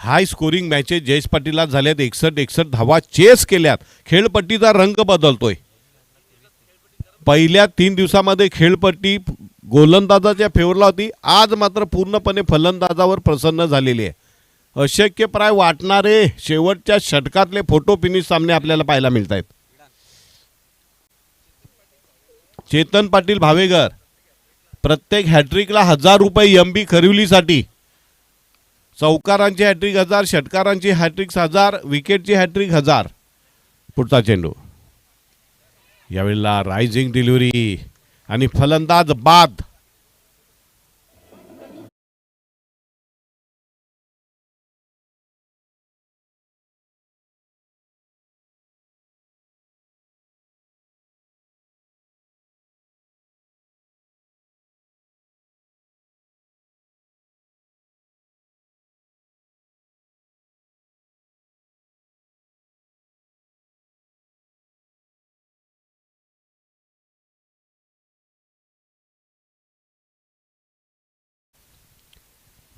हाय scoring matches Jayesh पाटीलला झाल्यात 61 धावा chess केल्यात. खेळपट्टीचा रंग बदलतोय. पहिल्या 3 दिवसामध्ये खेळपट्टी गोलंदाजाच्या फेवरला होती. आज मात्र पूर्णपणे फलंदाजावर प्रसन्न झालेली आहे. अशक्यप्राय वाटणारे शेवटच्या षटकातले फोटो फिनिश सामने आपल्याला पाहायला मिळत आहेत. चेतन पाटील भावेगर प्रत्येक हॅट्रिकला 1000 रुपये एमबी खरिवलीसाठी. चौकारांची हॅट्रिक 1000, षटकारांची हॅट्रिक 1000, विकेटची हॅट्रिक 1000. पुढचा चेंडू यावेळेला रायझिंग डिलिव्हरी आणि फलंदाज बाद.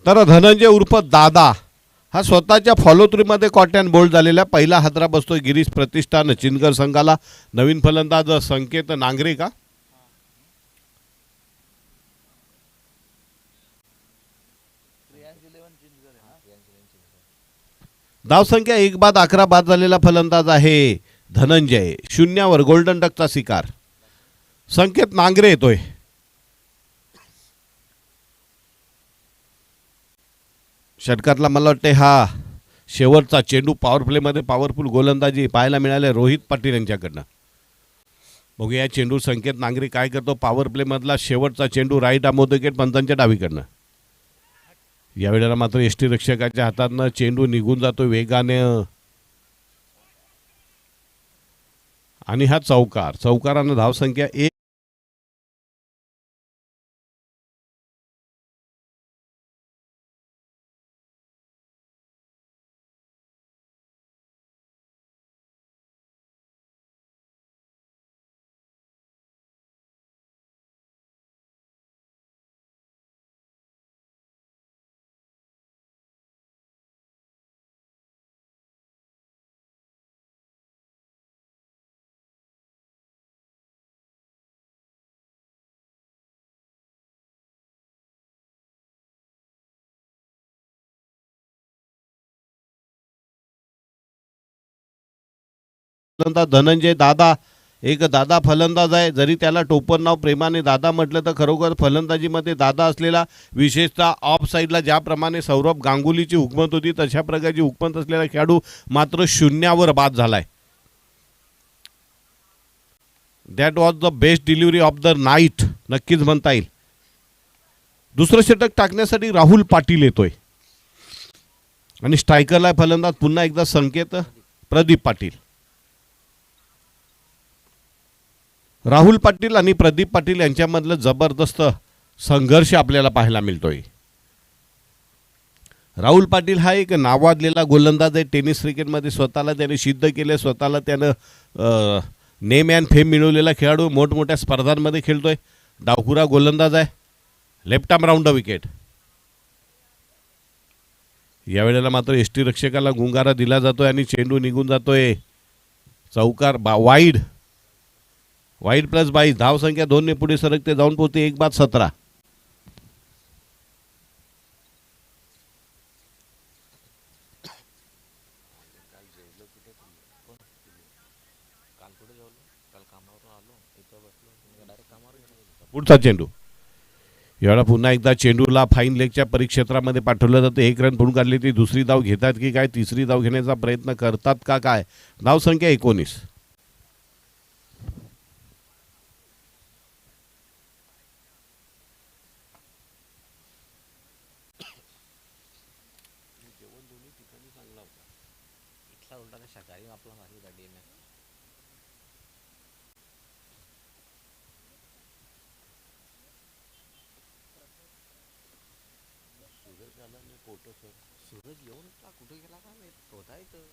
तर धनंजय उर्फ दादा हा स्वतःच्या फॉलो थ्रूमध्ये कॉट अँड बोल्ड झालेला. पहिला हादरा बसतोय गिरीश प्रतिष्ठान चिनगर संघाला. नवीन फलंदाज संकेत नांगरे का. धावसंख्या 1 बाद 11 बाद झालेला फलंदाज आहे धनंजय. 0वर गोल्डन डकचा शिकार. संकेत नांगरे येतोय. षटकातला मला वाटते हा शेवटचा चेंडू. पॉवर प्लेमध्ये पॉवरफुल गोलंदाजी पाहायला मिळाले रोहित पाटील यांच्याकडनं. बघूया चेंडू संकेत नांगरे काय करतो. पॉवर प्लेमधला शेवटचा चेंडू राईट आमोद विकेट पंतांच्या डावीकडनं. यावेळेला मात्र यष्टीरक्षकाच्या हातातनं चेंडू निघून जातो वेगाने आणि हा चौकार. चौकारानं धावसंख्या 1. धनंजय दादा एक दादा फलंदाज आहे. जरी त्याला टोपण नाव प्रेमाने दादा म्हटलं तर खरोखर फलंदाजीमध्ये दादा असलेला, विशेषतः ऑफ साईडला ज्याप्रमाणे सौरभ गांगुलीची हुकमत होती तशा प्रकारची हुकमत असलेला खेळाडू मात्र 0वर बाद झालाय. That was the best delivery of the night नक्कीच म्हणता येईल. दुसरं षटक टाकण्यासाठी राहुल पाटील येतोय आणि स्ट्रायकरला फलंदाज पुन्हा एकदा संकेत प्रदीप पाटील. राहुल पाटील आणि प्रदीप पाटील यांच्यामधलं जबरदस्त संघर्ष आपल्याला पाहायला मिळतोय. राहुल पाटील हा एक नावाजलेला गोलंदाज आहे. टेनिस क्रिकेटमध्ये स्वतःला त्याने सिद्ध केले. स्वतःला त्यानं नेम अँड फेम मिळवलेला खेळाडू. मोठमोठ्या स्पर्धांमध्ये खेळतोय. डावखुरा गोलंदाज आहे. Left arm round wicket. यावेळेला मात्र यष्टीरक्षकाला गुंगारा दिला जातोय आणि चेंडू निघून जातोय. चौकार वाईड. Wide plus 22. धावसंख्या 2 ने पुढे सरकते जाऊन पोहोचते 1 बाद 17. पुढचा चेंडू. यावेळेला पुन्हा एकदा चेंडूला फाईन लेगच्या परिक्षेत्रामध्ये पाठवलं जातं. 1 रन फोडून काढली. ती दुसरी धाव घेतात की काय, तिसरी धाव घेण्याचा प्रयत्न करतात का काय. धावसंख्या 19.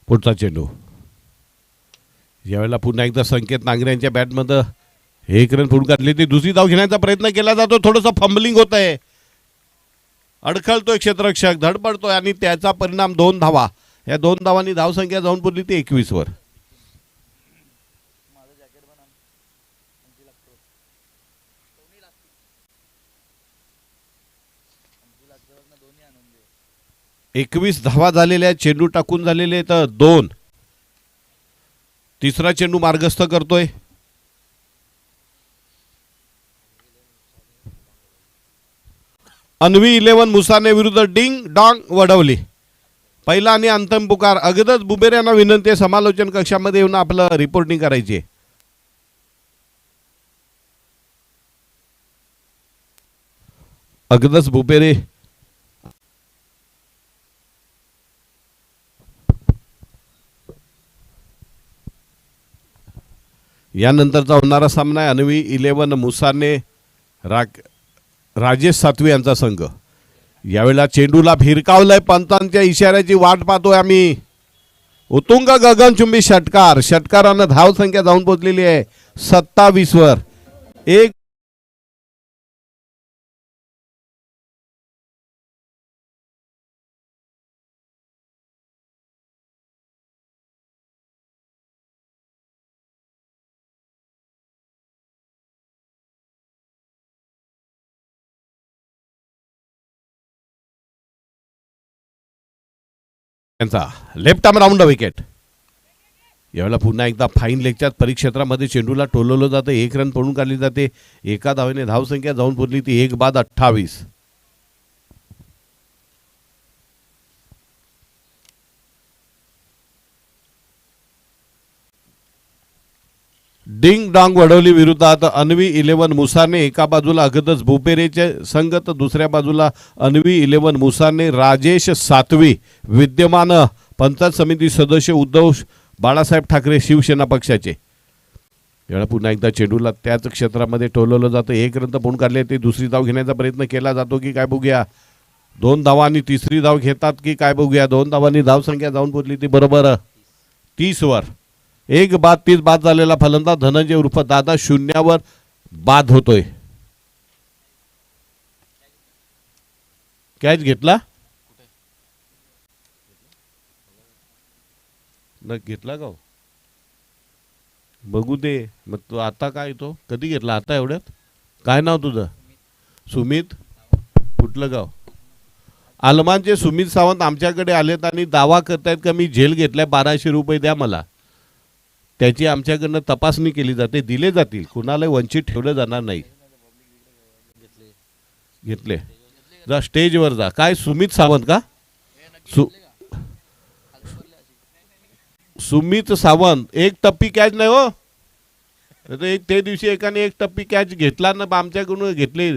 पुढचा चेंडू. यावेळेला पुन्हा एकदा संकेत नांगरे यांच्या बॅटमध्ये 1 रन फोडून काढली. ती दुसरी धाव घेण्याचा प्रयत्न केला जातो. थोडंसं फंबलिंग होत आहे. अडखळतोय क्षेत्ररक्षक, धडपडतोय आणि त्याचा परिणाम 2 धावा. या 2 धावांनी धावसंख्या जाऊन पुरली ती 21 वर. माझं जॅकेट पण आण, आमची लागतो, आमची लागतो ना, दोन्ही आणून दे. 21 धावा झालेल्या, चेंडू टाकून झालेले तर 2. तिसरा चेंडू मार्गस्थ करतोय. अन्वी 11 मुसाने विरुद्ध डिंग डॉंग वडवली. पहिला आणि अंतिम पुकार. अगदच बुबेर यांना विनंती आहे समालोचन कक्षामध्ये येऊन आपलं रिपोर्टिंग करायची. अगदच बुबेरे यानंतरचा होणारा सामना आहे अन्वी 11 मुसाने राजेश सातवी यांचा संघ. यावेळेला चेंडूला भिरकावलंय, पंतांच्या इशाऱ्याची वाट पाहतोय आम्ही. उत्तुंग गगनचुंबी षटकार. षटकारानं धावसंख्या जाऊन पोहोचलेली आहे 27 वर. एक त्यांचा लेफ्ट आर्म राऊंड विकेट. यावेळेला पुन्हा एकदा फाईन लेगच्या परिक्षेत्रामध्ये चेंडूला टोलवलं जातं. 1 रन पळून काढली जाते. एका धावेने धावसंख्या जाऊन पुरली ती 1 बाद 28. डिंग डॉंग वडवली विरुद्धात अन्वी 11 मुसाने. एका बाजूला अगदच बुपेरेचे संघ तर दुसऱ्या बाजूला अन्वी 11 मुसाने. राजेश सातवी विद्यमान पंचायत समिती सदस्य, उद्धव बाळासाहेब ठाकरे शिवसेना पक्षाचे. यावेळेला पुन्हा एकदा चेंडूला त्याच क्षेत्रामध्ये टोलवलं जातं. 1 रन पळून काढले. ते दुसरी धाव घेण्याचा प्रयत्न केला जातो की काय बघूया. 2 धावा आणि तिसरी धाव घेतात की काय बघूया. 2 धावांनी धावसंख्या जाऊन पोहोचली ती बरोबर 30 वर. 1 बाद 30 बाद झालेला फलंदाज धनंजय उर्फ दादा 0 बाद होतोय. कॅच घेतला न घेतला का बघू दे. मग तू आता काय तो कधी घेतला आता एवढ्यात. काय नाव तुझं. सुमित. कुठलं गाव. आलमानचे सुमित सावंत आमच्याकडे आलेत आणि दावा करतायत का मी झेल घेतलाय 1200 रुपये द्या मला. त्याची आमच्याकडनं तपासणी केली जाते. दिले जातील. कुणाला वंचित ठेवलं जाणार नाही. घेतले जा स्टेजवर जा. काय सुमित सावंत का. सुमित सावंत. 1 टप्पी कॅच नाही हो. ते दिवशी एकाने 1 टप्पी कॅच घेतला ना आमच्याकडून घेतले.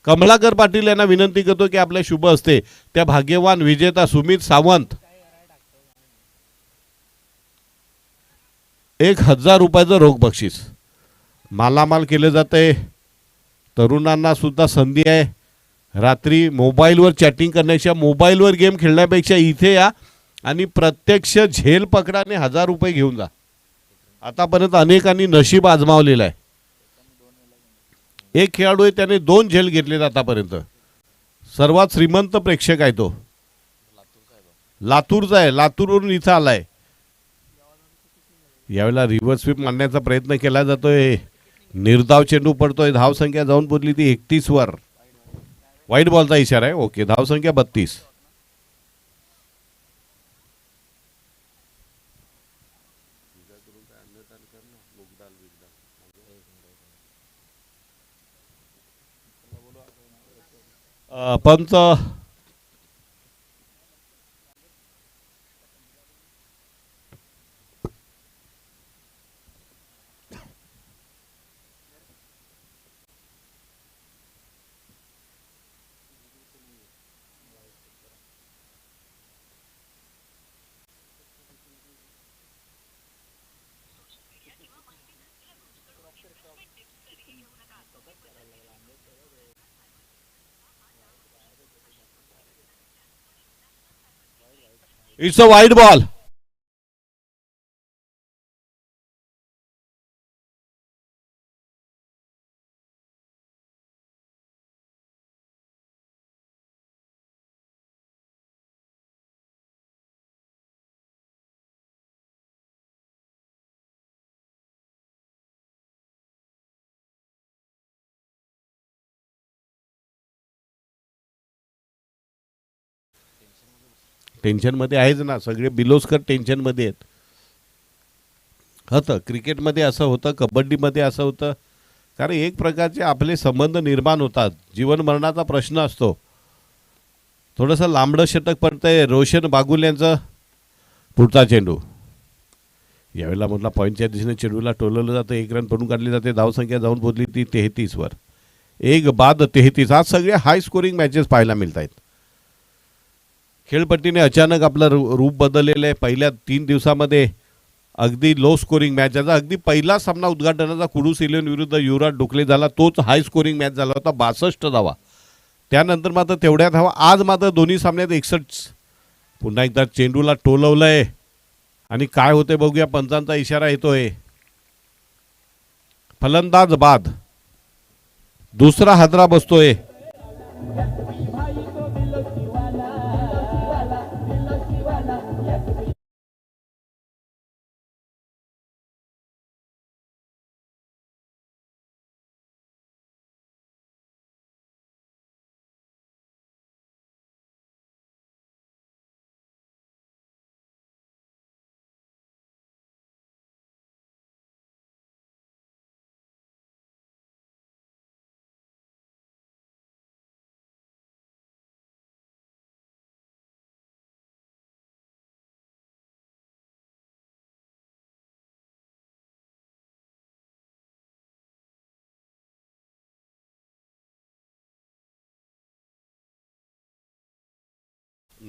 कमलाकर पाटील यांना विनंती करतो की आपल्या शुभ असते त्या भाग्यवान विजेता सुमित सावंत 1000 रुपयाचं रोख बक्षीस. मालामाल केले जाते. तरुणांना सुद्धा संधी आहे. रात्री मोबाईलवर चॅटिंग करण्यापेक्षा, मोबाईलवर गेम खेळण्यापेक्षा इथे या आणि प्रत्यक्ष झेल पकडाने 1000 रुपये घेऊन जा. आतापर्यंत अनेकांनी नशीब आजमावलेलं आहे. एक खेळाडू आहे त्याने 2 झेल घेतलेत आतापर्यंत. सर्वात श्रीमंत प्रेक्षक आहे तो. लातूरचा आहे. लातूरवरून इथं आलाय. यावेळेला रिव्हर्स स्वीप मारण्याचा प्रयत्न केला जातोय. निर्धाव चेंडू पडतोय. धावसंख्या जाऊन पोहोचली ती 31 वर. वाईट बॉलचा इशारा आहे. ओके. धावसंख्या 32. पंच इट्स अ वाईड बॉल. टेन्शनमध्ये आहेच ना, सगळे बिलोस्कर टेन्शनमध्ये आहेत. होतं क्रिकेटमध्ये असं होतं, कबड्डीमध्ये असं होतं, कारण एक प्रकारचे आपले संबंध निर्माण होतात. जीवन मरणाचा प्रश्न असतो. थोडंसं लांबडं षटक पडतंय रोशन बागुल यांचं. पुढचा चेंडू यावेळेला म्हटला पॉईंटच्या दिशेने चेंडूला टोलवलं जातं, 1 रन पडून काढली जाते. धावसंख्या जाऊन पोहोचली ती 33वर. 1 बाद 33. आज सगळे हाय स्कोरिंग मॅचेस पाहायला मिळत आहेत. खेळपट्टीने अचानक आपलं रूप बदललेलं आहे. पहिल्या 3 दिवसामध्ये अगदी लो स्कोरिंग मॅच झाला. अगदी पहिला सामना उद्घाटनाचा कुडूस इलेव्हन विरुद्ध युवराज डोकले झाला, तोच हाय स्कोरिंग मॅच झाला होता, 62 धावा. त्यानंतर मात्र तेवढ्या धावा. आज मात्र दोन्ही सामन्यात 61. पुन्हा एकदा चेंडूला टोलवलंय आणि काय होते बघूया. पंचांचा इशारा येतोय. फलंदाज बाद. दुसरा हादरा बसतोय.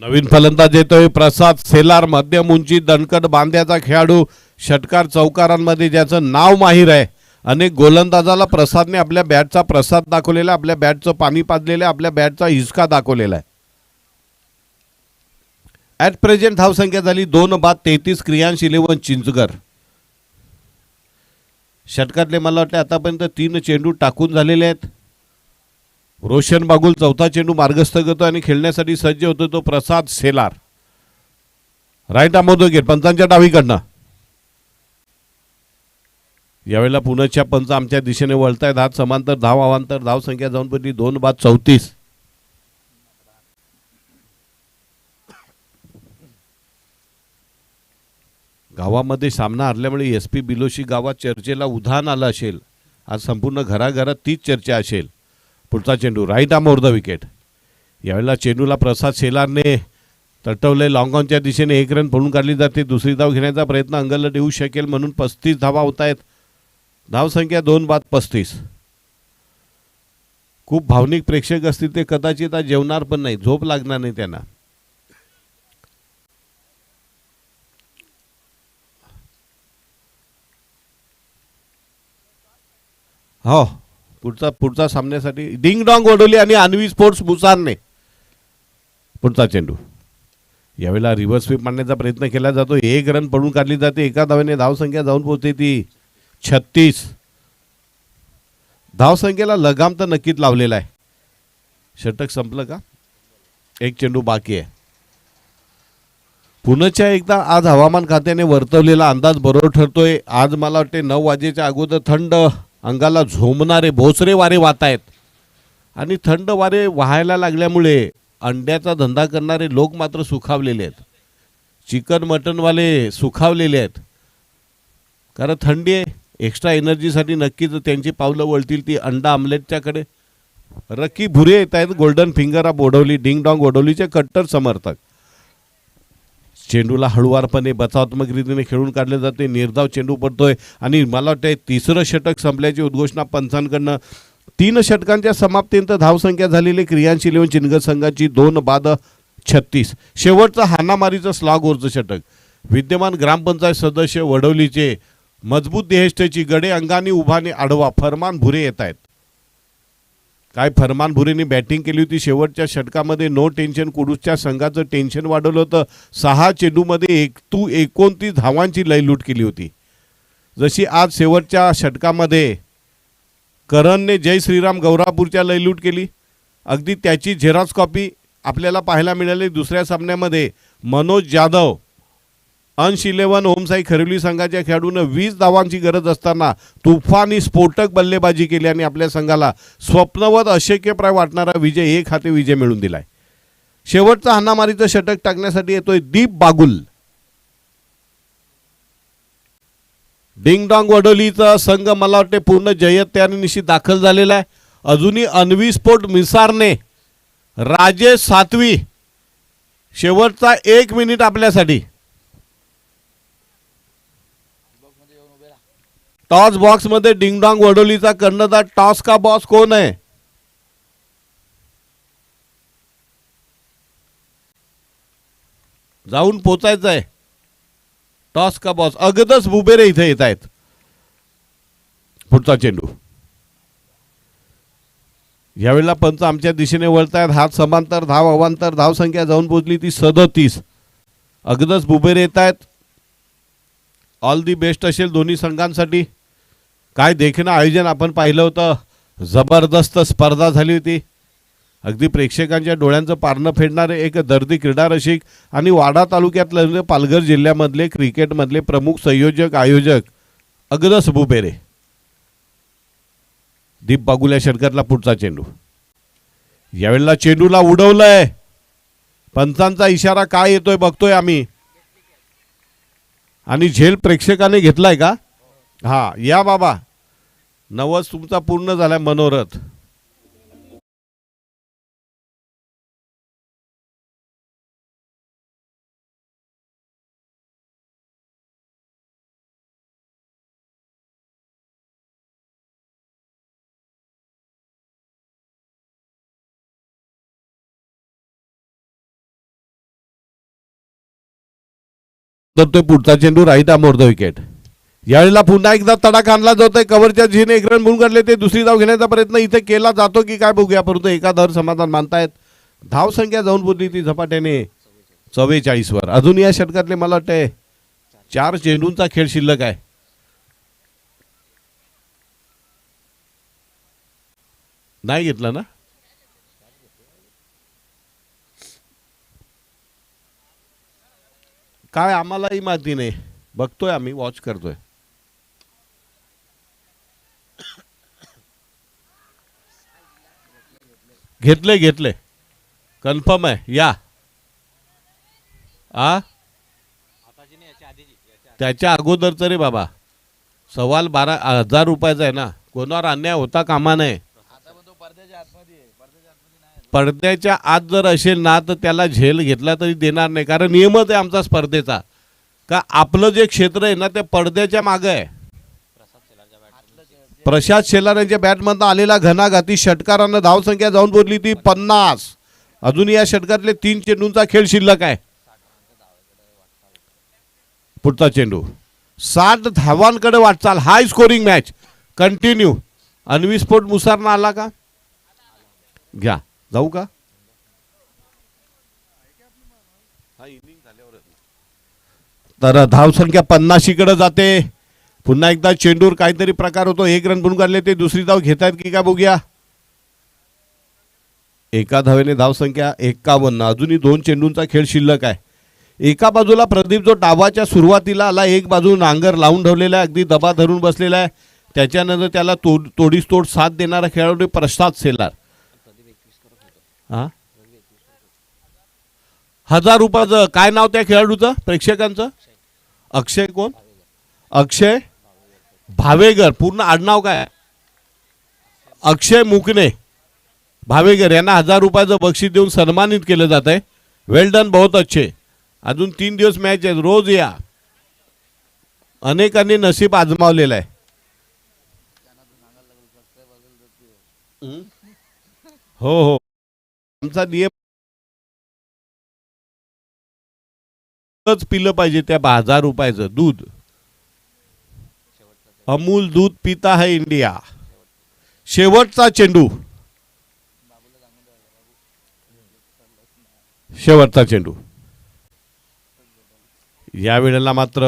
नवीन फलंदाज येतोय प्रसाद सेलार. मध्यम उंची दणकट बांध्याचा खेळाडू. षटकार चौकारांमध्ये ज्याचं नाव माहीर आहे. अनेक गोलंदाजाला प्रसादने आपल्या बॅटचा प्रसाद दाखवलेला, आपल्या बॅटचं पाणी पाजलेलं, आपल्या बॅटचा हिसका दाखवलेला आहे. ॲट प्रेझेंट धावसंख्या झाली 2 बाद 33. क्रियांश इलेव्हन चिंचगर. षटकातले मला वाटतं आतापर्यंत 3 चेंडू टाकून झालेले आहेत. रोशन बागुल चौथा चेंडू मार्गस्थ करतो आणि खेळण्यासाठी सज्ज होतो तो प्रसाद सेलार. राईट आमोदो गेट पंचांच्या डावीकडनं. यावेळेला पुण्याच्या पंच आमच्या दिशेने वळतायत. हात समांतर धाव अवांतर. धावसंख्या जाऊन पडली 2 बाद 34. गावामध्ये सामना हरल्यामुळे SP बिलोशी गावात चर्चेला उधाण आलं असेल. आज संपूर्ण घराघरात तीच चर्चा असेल. पुढचा चेंडू right arm over the wicket. यावेळेला चेंडूला प्रसाद सेलारने तटवले. लॉंग ऑनच्या दिशेने 1 रन पळून काढली जाते. दुसरी धाव घेण्याचा प्रयत्न अंगलट येऊ शकेल म्हणून 35 धावा होत आहेत. धावसंख्या 2 बाद 35. खूप भावनिक प्रेक्षक असतील ते कदाचित आज जेवणार पण नाही, झोप लागणार नाही त्यांना. हो पुढचा सामन्यासाठी डिंग डॉंग ओढवली आणि अन्वी स्पोर्ट्स मुसारने. पुढचा चेंडू यावेळेला रिव्हर्स स्वीप मारण्याचा प्रयत्न केला जातो. 1 रन पडून काढली जाते. एका धावेने धावसंख्या जाऊन पोहोचते ती 36. धावसंख्येला लगाम तर नक्कीच लावलेला आहे. षटक संपलं का? 1 चेंडू बाकी आहे. पुण्याच्या एकदा आज हवामान खात्याने वर्तवलेला अंदाज बरोबर ठरतोय. आज मला वाटते 9 वाजेच्या अगोदर थंड अंगाला झोमणारे भोसरे वारे वाहत आहेत आणि थंड वारे वाहायला लागल्यामुळे अंड्याचा धंदा करणारे लोक मात्र सुखावलेले आहेत. चिकन मटनवाले सुखावलेले आहेत. कारण थंडी आहे. एक्स्ट्रा एनर्जीसाठी नक्कीच त्यांची पावलं वळतील ती अंडा आमलेटच्याकडे. रकी भुरे येत आहेत. गोल्डन फिंगर ऑफ ओढवली. डिंग डॉंग ओढवलीचे कट्टर समर्थक. चेंडूला हळुवारपणे बचावात्मक रीतीने खेळून काढले जाते. निर्धाव चेंडू पडतोय आणि मला वाटतं 3रं षटक संपल्याची उद्घोषणा पंचांकडनं. 3 षटकांच्या समाप्तीनंतर धावसंख्या झालेली क्रियांश इलेव्हन चिंचगड संघाची 2 बाद 36. शेवटचं हाणामारीचं स्लॉग ओव्हरचं षटक. विद्यमान ग्रामपंचायत सदस्य वडवलीचे मजबूत देहेष्टेची गडे अंगाने उभाने आडवा फरमान भुरे येत आहेत. काय फरमान भुरेने बॅटिंग केली होती शेवटच्या षटकामध्ये. नो टेन्शन कुडूसच्या संघाचं टेन्शन वाढवलं होतं. 6 चेंडूमध्ये 29 धावांची लयलूट केली होती. जशी आज शेवटच्या षटकामध्ये करणने जय श्रीराम गौरापूरच्या लयलूट केली, अगदी त्याची झेरॉक्स कॉपी आपल्याला पाहायला मिळाली दुसऱ्या सामन्यामध्ये. मनोज जाधव अंश इलेव्हन ओमसाई खरिवली संघाच्या खेळाडूनं 20 धावांची गरज असताना तुफानी स्फोटक बल्लेबाजी केली आणि आपल्या संघाला स्वप्नवत अशक्यप्राय वाटणारा विजय 1 विजय मिळवून दिलाय. शेवटचा हाणामारीचं षटक टाकण्यासाठी येतोय दीप बागुल. डिंगडॉंग वडोलीचा संघ मला वाटते पूर्ण जय्यत तयारीनिशी दाखल झालेला आहे. अजूनही अन्वी स्पोर्ट मिसारने राजेश सातवी शेवटचा 1 मिनिट आपल्यासाठी. बॉक्स मध्ये येऊन उभे राहा. टॉस बॉक्स मध्ये डिंगडॉंग वडोलीचा कर्णधार. टॉस का बॉस कोण आहे? जाऊन पोचायचं आहे. टॉस का बॉस अगदच बुबेरे इथे येत आहेत. पुढचा चेंडू यावेळेला पंच आमच्या दिशेने वळतायत. हात समांतर, धाव अवांतर, धाव संख्या जाऊन पोहोचली ती 37. अगदच बुबेरे येत आहेत. ऑल दी बेस्ट असेल दोन्ही संघांसाठी. काय देखणं आयोजन आपण पाहिलं होतं. जबरदस्त स्पर्धा झाली होती. अगदी प्रेक्षकांच्या डोळ्यांचं पारणं फेडणारे एक दर्दी क्रीडा रसिक आणि वाडा तालुक्यातले पालघर जिल्ह्यामधले क्रिकेटमधले प्रमुख संयोजक आयोजक अगदच बुबेरे. दीप बागुल या षटकातला पुढचा चेंडू. यावेळेला चेंडूला उडवलंय. पंचांचा इशारा काय येतोय बघतोय आम्ही. आणि झेल प्रेक्षकाने घेतलाय का? हा या बाबा. नवस तुमचा पूर्ण झालाय मनोरथ. तर तो पुढचा चेंडू राईट आमोर द विकेट. यावेळेला पुन्हा एकदा तडाख आणला जातोय. कव्हरच्या झीने 1 रन म्हणून काढले. ते दुसरी धाव घेण्याचा प्रयत्न इथे केला जातो की काय बघूया. परंतु एका धावर समाधान मानतायत. धाव संख्या जाऊन बोलली ती झपाट्याने 44 वर. अजून या षटकातले मला वाटतंय 4 चेंडूंचा खेळ शिल्लक आहे. नाही घेतला ना? काय आम्हालाही माहिती नाही. बघतोय आम्ही, वॉच करतोय. घेतले घेतले कन्फर्म आहे. या आताची नाही, याच्या आधीची. त्याच्या अगोदरचं रे बाबा. सवाल 12,000 रुपयाचा आहे ना. कोणावर अन्याय होता कामा नये. आता पण तो पडद्याच्या आतमध्ये आहे. पडद्याच्या आतमध्ये नाही. पडद्याच्या आत जर असेल ना तर त्याला झेल घेतला तरी देणार नाही. कारण नियमच आहे आमचा स्पर्धेचा का आपलं जे क्षेत्र आहे ना ते पडद्याच्या मागं आहे. प्रसाद शेलार यांच्या बॅटमधनं आलेला घणाघाती षटकारानं धावसंख्या जाऊन पोहोचली ती 50. अजून या षटकातले 3 चेंडूंचा खेळ शिल्लक आहे. पुढचा चेंडू 60 धावांकडे वाटचाल. High scoring match continue. Anvi sport मुसारना आला का? घ्या जाऊ का? तर धावसंख्या 50 कडे जाते. पुन्हा एकदा चेंडूर काहीतरी प्रकार होतो. 1 रन बनून काढले. ते दुसरी धाव घेत आहेत की काय बघूया. एका धावेने धावसंख्या 51. अजूनही 2 चेंडूंचा खेळ शिल्लक आहे. एका बाजूला प्रदीप जो डावाच्या सुरुवातीला आला, एक बाजू नांगर लावून ठेवलेला आहे, अगदी दबा धरून बसलेला आहे. त्याच्यानंतर त्याला तोडीस तोड साथ देणारा खेळाडू प्रसाद शेलार. हा 1000 रुपयाचं काय नाव त्या खेळाडूचं प्रेक्षकांचं? अक्षय कोण? अक्षय भावेगर. पूर्ण आडनाव काय? अक्षय मुकणे भावेगर यांना 1000 रुपयाचं बक्षीस देऊन सन्मानित केलं जात आहे. वेल डन, बहुत अच्छे. अजून 3 दिवस मॅच आहे. रोज या. अनेकांनी नशीब आजमावलेलं आहे. हो हो आमचा नियम पिलं पाहिजे त्या 1000 रुपयाचं दूध. अमूल दूध पिता है इंडिया. शेवटचा चेंडू. शेवटचा चेंडू. या वेळेला मात्र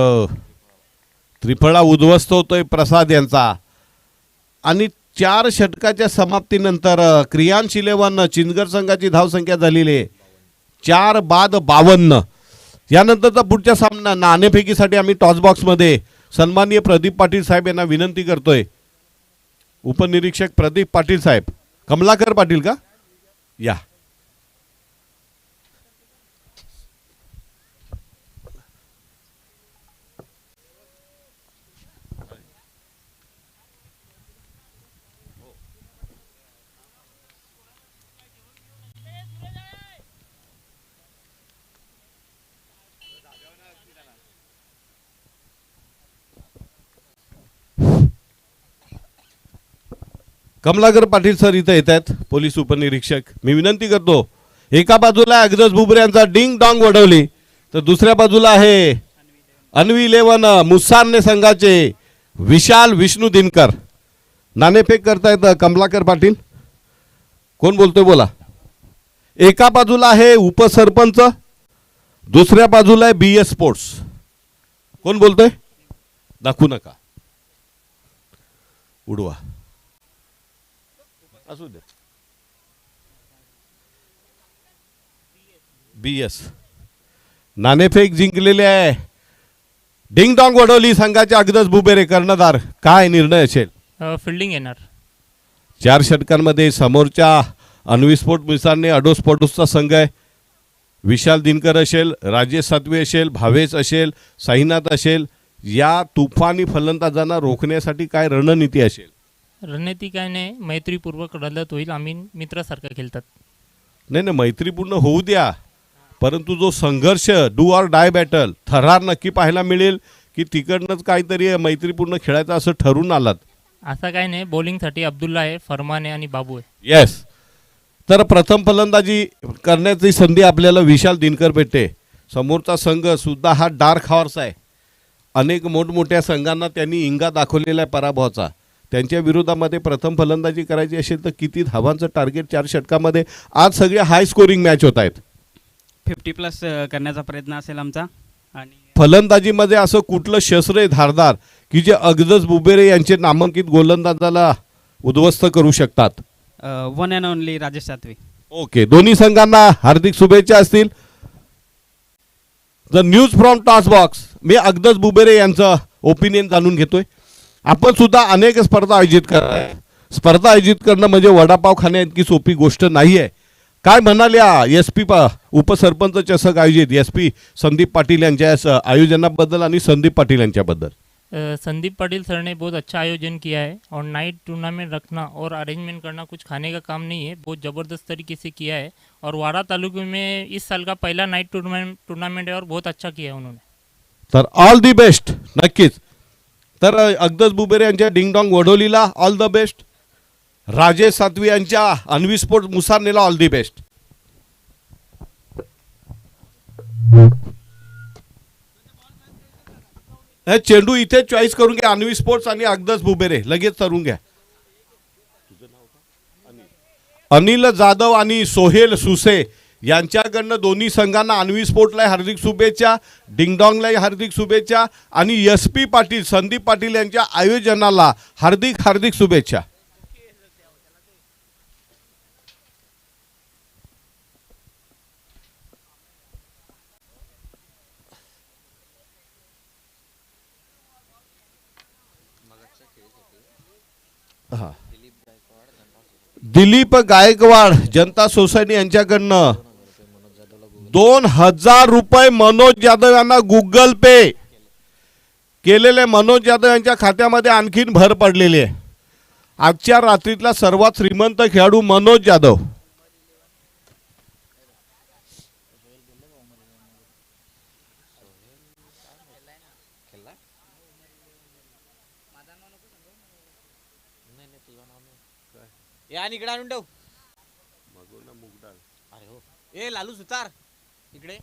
त्रिफळा उद्ध्वस्त होतोय प्रसाद यांचा. आणि 4 षटकाच्या समाप्तीनंतर क्रियांश 11 चिंचगड संघाची धावसंख्या झालेली आहे 4 बाद 52. यानंतरचा पुढच्या सामना नाणेफेकीसाठी आम्ही टॉस बॉक्समध्ये सन्माननीय प्रदीप पाटील साहेब यांना विनंती करतोय. उपनिरीक्षक प्रदीप पाटील साहेब. कमलाकर पाटील का? या. कमलाकर पाटील सर इथं येत आहेत, पोलीस उपनिरीक्षक. मी विनंती करतो, एका बाजूला अग्रज बुबरे यांचा डिंग डॉंग वडवली, तर दुसऱ्या बाजूला आहे अन्वी 11 मुसारने संघाचे विशाल विष्णू दिनकर. नाणेफेक करतायत कमलाकर पाटील. कोण बोलतोय बोला. एका बाजूला आहे उपसरपंच, दुसऱ्या बाजूला आहे BS स्पोर्ट्स. कोण बोलतोय? दाखवू नका, उडवा, असू दे. BS नाणेफेक जिंकलेले आहे. डिंग डॉंग वडवली संघाचे अग्रज बुबेरे कर्णधार. काय निर्णय असेल? फिल्डिंग येणार. 4 षटकांमध्ये समोरच्या अन्वी स्पोर्ट मिसारने अडोस्पोर्टसचा संघ आहे. विशाल दिनकर असेल, राजेश सातवे असेल, भावेश असेल, साईनाथ असेल. या तुफानी फलंदाजांना रोखण्यासाठी काय रणनीती असेल? रणनीती काय नाही, मैत्रीपूर्वक लढत होईल. आम्ही मित्रासारखं खेळतात. नाही, मैत्रीपूर्ण होऊ द्या, परंतु जो संघर्ष, डू ऑर डाय बॅटल, थरार नक्की पाहायला मिळेल की तिकडनंच काहीतरी मैत्रीपूर्ण खेळायचं असं ठरून आलात? असं काय नाही. बॉलिंगसाठी अब्दुल्ला आहे, फरमान आहे आणि बाबू आहे. येस. तर प्रथम फलंदाजी करण्याची संधी आपल्याला विशाल दिनकर भेटते. समोरचा संघ सुद्धा हा डार्क हॉर्स आहे. अनेक मोठमोठ्या संघांना त्यांनी इंगा दाखवलेला आहे पराभवाचा. त्यांच्या विरोधामध्ये प्रथम फलंदाजी करायची असेल तर किती धावांचं टार्गेट 4 षटकामध्ये? आज सगळे हाय स्कोरिंग मॅच होत आहेत. 50+ करण्याचा प्रयत्न असेल आमचा. आणि फलंदाजीमध्ये असं कुठलं शस्त्र आहे धारदार की जे अग्रज बुबेरे यांचे नामांकित गोलंदाजाला उद्ध्वस्त करू शकतात? वन अँड ओनली राजेश सातवे. ओके, दोन्ही संघांना हार्दिक शुभेच्छा असतील. The news from toss box. मी अग्रज बुबेरे यांचं ओपिनियन जाणून घेतोय. आपण सुद्धा अनेक स्पर्धा आयोजित करताय. स्पर्धा आयोजित करणं म्हणजे वडापाव खाण्या इतकी सोपी गोष्ट नाही आहे. काय म्हणाल्या SP उपसरपंच चषक आयोजित SP संदीप पाटिल यांच्या आयोजनाबद्दल आणि संदीप पाटिल यांच्याबद्दल? संदीप पाटिल सर ने बहुत अच्छा आयोजन किया है और नाइट टूर्नामेंट रखना और अरेंजमेंट करना कुछ खाने का काम नहीं है. बहुत ज़बरदस्त तरीके से किया है और वाड़ा तालुके में इस साल का पहला नाइट टूर्नामेंट है और बहुत अच्छा किया है उन्होंने. तर ऑल दी बेस्ट. नक्कीच. तर अग्रज बुबेरे यांच्या डिंगडॉंग वडोलीला all the best. Rajesh Satvi यांच्या अन्वी स्पोर्ट मुसारनेला ऑल दी बेस्ट. हे चेंडू इथे चॉईस करून घ्या. अन्वी स्पोर्ट्स आणि अग्रज बुबेरे लगेच करून घ्या. अनिल जाधव आणि सोहेल सुसे यांच्याकडनं दोन्ही संघांना अन्वी स्पोर्टला हार्दिक शुभेच्छा, डिंगडॉंगला हार्दिक शुभेच्छा आणि SP पाटील संदीप पाटील यांच्या आयोजनाला हार्दिक हार्दिक शुभेच्छा. दिलीप गायकवाड जनता सोसायटी यांच्याकडनं 2000 रुपये मनोज जाधव यांना गुगल पे केलेले. मनोज जाधव यांच्या खात्यामध्ये आणखीन भर पडलेली आहे. आजच्या रात्रीतला सर्वात श्रीमंत खेळाडू मनोज जाधव. या इकडे आणून ठेव. अरे हो, ए लालू सुतार इकडे.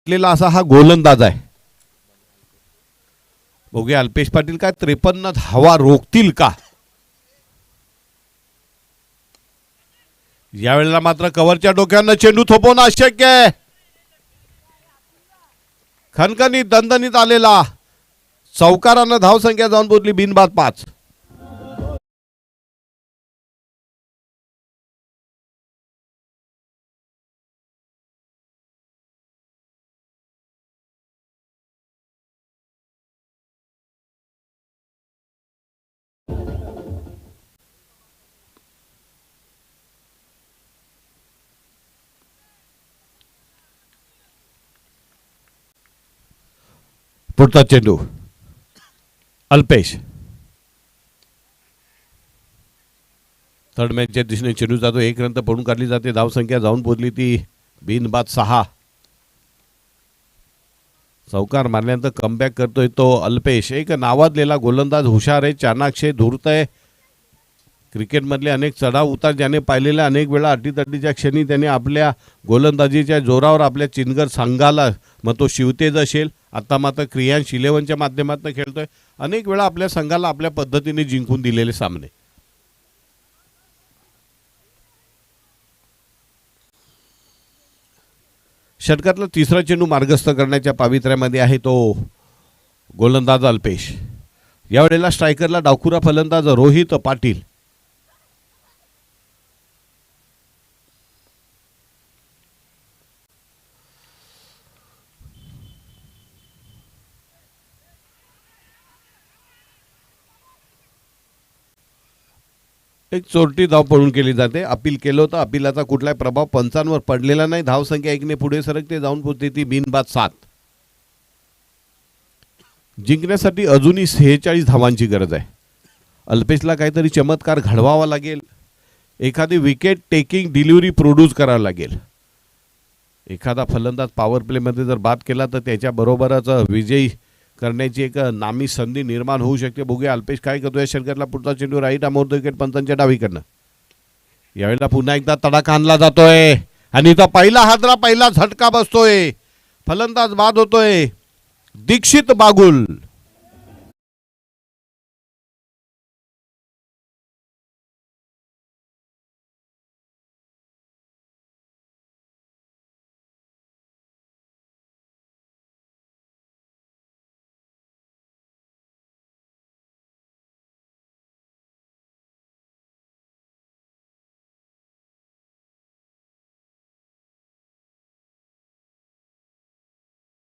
असा हा गोलंदाज आहे. बघूया अल्पेश पाटील काय 53 धावा रोखतील का? यावेळेला मात्र कव्हरच्या डोक्यानं चेंडू थोपवणं अशक्य आहे. खणखणीत दणदणीत आलेला चौकारानं धावसंख्या जाऊन पोहोचली बिनबाद 5. पुढचा चेंडू अल्पेश. थर्ड मॅचच्या दिशेने चेंडू जातो. 1 रन पडून काढली जाते. धावसंख्या जाऊन पोहोचली ती बिनबाद 6. चौकार मारल्यानंतर कमबॅक करतोय तो अल्पेश. एक नावाजलेला गोलंदाज, हुशार आहे, चाणाक्ष आहे, धूर्त आहे. क्रिकेटमधले अनेक चढाव उतार ज्याने पाहिलेल्या, अनेक वेळा अटीतटीच्या क्षणी त्याने आपल्या गोलंदाजीच्या जोरावर आपल्या चिनगर संघाला, मग तो शिवतेज असेल, आता मात्र क्रियांश 11च्या माध्यमातून खेळतोय, अनेक वेळा आपल्या संघाला आपल्या पद्धतीने जिंकून दिलेले सामने. षटकातला तिसरा चेंडू मार्गस्थ करण्याच्या पावित्र्यामध्ये आहे तो गोलंदाज अल्पेश. यावेळेला स्ट्रायकरला डावखुरा फलंदाज रोहित पाटील. एक चोरटी धाव पळून केली जाते. अपील केलं होतं, अपिलाचा कुठलाही प्रभाव पंचांवर पडलेला नाही. धावसंख्या 1ने पुढे सरकते, जाऊन पोहोचते ती बिनबाद 7. जिंकण्यासाठी अजूनही 46 धावांची गरज आहे. अल्पेशला काहीतरी चमत्कार घडवावा लागेल. एखादी विकेट टेकिंग डिलिव्हरी प्रोड्यूस करावी लागेल. एखादा फलंदाज पॉवर प्लेमध्ये जर बाद केला तर त्याच्याबरोबरच विजयी करण्याची एक नामी संधी निर्माण होऊ शकते. बघूया अल्पेश काय करतोय. षटकातला पुढचा चेंडू राईट आमोरतो विकेट पंचांच्या डावीकडनं. यावेळेला पुन्हा एकदा तडाखा आणला जातोय आणि इथं पहिला हादरा, पहिला झटका बसतोय. फलंदाज बाद होतोय दीक्षित बागुल.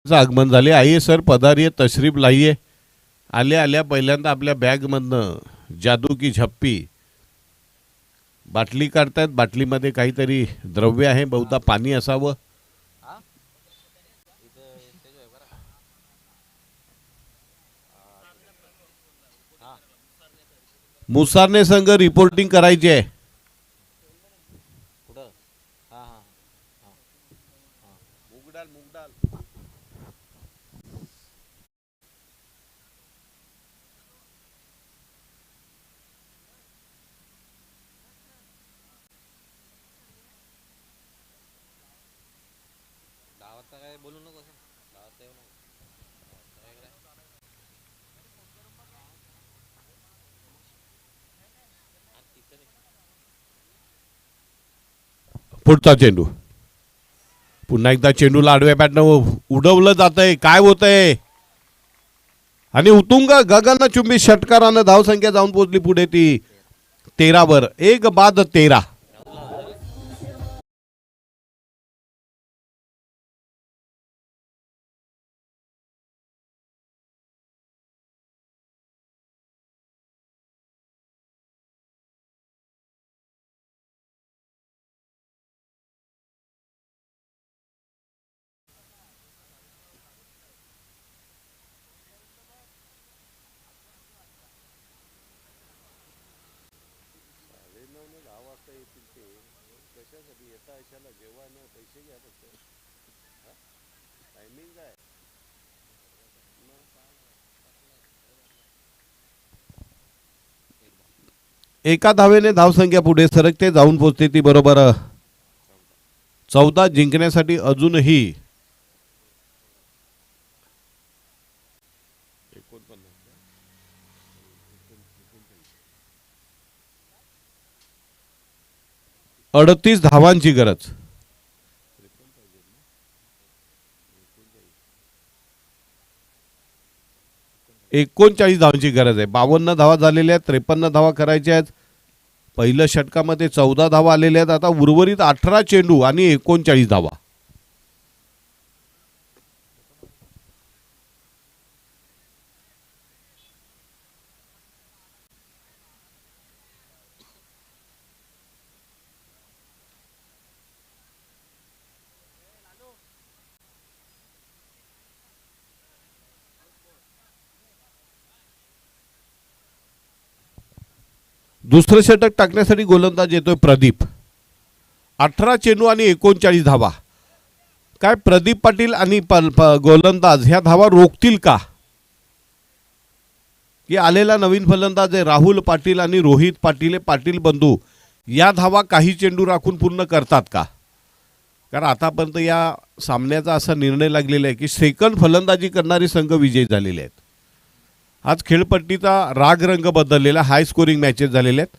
आगमन झाले. आइए सर, पधारिये, तशरीफ लाइये. आल्या आल्या पहिल्यांदा आपल्या बॅगमधनं जादू की झप्पी बाटली काढतायत. बाटलीमध्ये काहीतरी द्रव्य आहे, बहुधा पाणी असावं. मुसारने संघ रिपोर्टिंग करायची आहे. कुठं? हा हा मुगडाल मुगडाल. गावात काय बोलू नको. गावात येऊ नको. पुढचा चेंडू पुन्हा एकदा चेंडूला आडव्या बॅटनं उडवलं जातंय. काय होतंय आणि उतुंग गगनचुंबी षटकारानं धावसंख्या जाऊन पोहोचली पुढे ती 13 वर. 1 बाद 13. एका धावेने धावसंख्या पुढे सरकते, जाऊन पोहोचते ती बरोबर 14. जिंकण्यासाठी अजूनही 38 धावांची गरज. 39 धावांची गरज आहे. 52 धावा झालेल्या आहेत, 53 धावा करायच्या आहेत. पहिल्या षटकामध्ये 14 धावा आलेल्या आहेत. आता उर्वरित 18 चेंडू आणि 39 धावा. दुसरं षटक टाकण्यासाठी गोलंदाज येतोय प्रदीप. 18 चेंडू आणि 39 धावा. काय प्रदीप पाटील आणि गोलंदाज ह्या धावा रोखतील का? की आलेला नवीन फलंदाज आहे राहुल पाटील आणि रोहित पाटील हे पाटील बंधू या धावा काही चेंडू राखून पूर्ण करतात का? कारण आतापर्यंत या सामन्याचा असा निर्णय लागलेला आहे की सेकंड फलंदाजी करणारे संघ विजयी झालेले आहेत. आज खेळपट्टीचा राग रंग बदललेला, हाय स्कोरिंग मॅचेस झालेले आहेत.